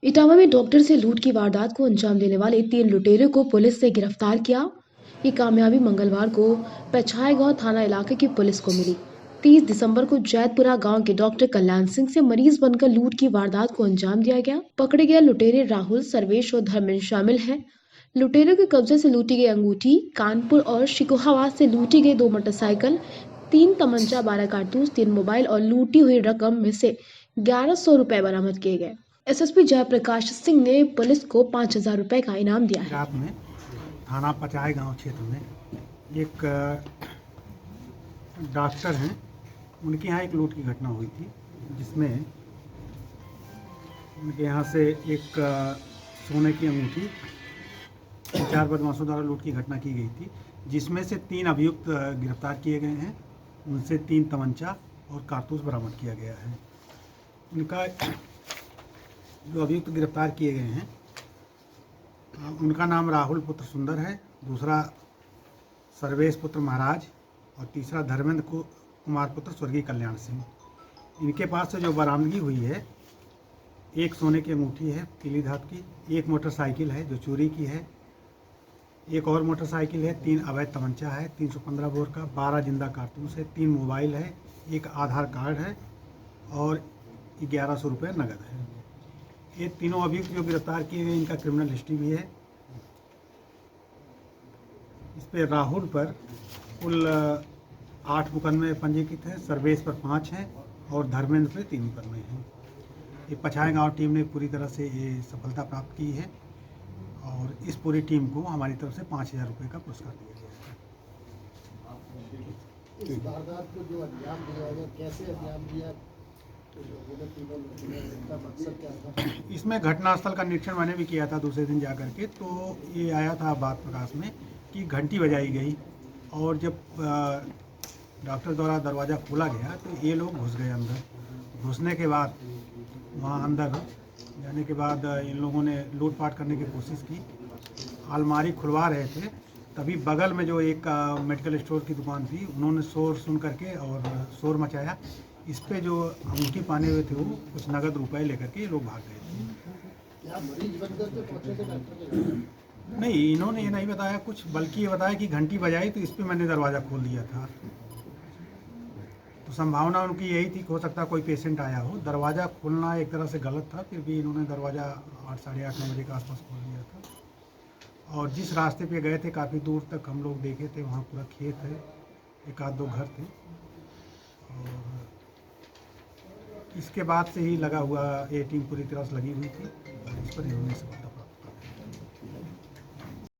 इटावा में डॉक्टर से लूट की वारदात को अंजाम देने वाले 3 लुटेरों को पुलिस ने गिरफ्तार किया। ये कामयाबी मंगलवार को पछाईगांव थाना इलाके की पुलिस को मिली। 30 दिसंबर को जैतपुरा गांव के डॉक्टर कल्याण सिंह से मरीज बनकर लूट की वारदात को अंजाम दिया गया। पकड़े गए लुटेरे राहुल, सर्वेश और धर्मेंद्र शामिल हैं। लुटेरों के कब्जे से लूटी गई अंगूठी, कानपुर और शिकोहावाद से लूटी गई 2 मोटरसाइकिल, 3 तमंचा, 12 कारतूस, 3 मोबाइल और लूटी हुई रकम में से 1100 रुपए बरामद किए गए। एसएसपी जयप्रकाश सिंह ने पुलिस को 5000 रुपए का इनाम दिया है। रात में थाना पचाई गांव क्षेत्र में एक डॉक्टर हैं, उनके यहाँ एक लूट की घटना हुई थी, जिसमें उनके यहाँ से एक सोने की अंगूठी 4 बदमाशों द्वारा लूट की घटना की गई थी, जिसमें से 3 अभियुक्त गिरफ्तार किए गए हैं। उनसे 3 तमंचा और कारतूस बरामद किया गया है। उनका जो अभियुक्त गिरफ्तार किए गए हैं, उनका नाम राहुल पुत्र सुंदर है, दूसरा सर्वेश पुत्र महाराज और तीसरा धर्मेंद्र कुमार पुत्र स्वर्गीय कल्याण सिंह। इनके पास से जो बरामदगी हुई है, एक सोने की अंगूठी है पीली धातु की, एक मोटरसाइकिल है जो चोरी की है, एक और मोटरसाइकिल है, 3 अवैध तमंचा है, 315 बोर का, 12 जिंदा कारतूस है, 3 मोबाइल है, एक आधार कार्ड है और 1100 रुपये नगद है। ये तीनों अभियुक्त जो गिरफ्तार किए गए, इनका क्रिमिनल हिस्ट्री भी है। इस पे राहुल पर कुल 8 मुकदमे पंजीकृत हैं, सर्वेश पर 5 हैं और धर्मेंद्र पे 3 मुकदमे हैं। ये पछाई गांव टीम ने पूरी तरह से ये सफलता प्राप्त की है और इस पूरी टीम को हमारी तरफ से 5000 रुपये का पुरस्कार दिया गया है। इस वारदात को जो अंजाम दिया गया, कैसे अंजाम दिया, इसमें घटनास्थल का निरीक्षण मैंने भी किया था दूसरे दिन जा करके, तो ये आया था बात प्रकाश में कि घंटी बजाई गई और जब डॉक्टर द्वारा दरवाज़ा खोला गया तो ये लोग घुस गए अंदर। घुसने के बाद वहाँ अंदर जाने के बाद इन लोगों ने लूटपाट करने की कोशिश की। अलमारी खुलवा रहे थे, तभी बगल में जो एक मेडिकल स्टोर की दुकान थी, उन्होंने शोर सुन करके और शोर मचाया। इस पे जो अंगूठी पाने हुए थे वो कुछ नगद रुपए लेकर के लोग भाग गए थे। नहीं, इन्होंने ये नहीं बताया कुछ, बल्कि ये बताया कि घंटी बजाई तो इस पे मैंने दरवाज़ा खोल दिया था। तो संभावना उनकी यही थी कि हो सकता है कोई पेशेंट आया हो। दरवाज़ा खोलना एक तरह से गलत था, फिर भी इन्होंने दरवाज़ा 8, साढ़े 8, 9 बजे के आसपास खोल दिया था। और जिस रास्ते पे गए थे काफ़ी दूर तक हम लोग देखे थे, वहाँ पूरा खेत है, 1 आध 2 घर थे और इसके बाद से ही लगा हुआ ये टीम पूरी तरह से लगी हुई थी। इस पर इन्होंने सफलता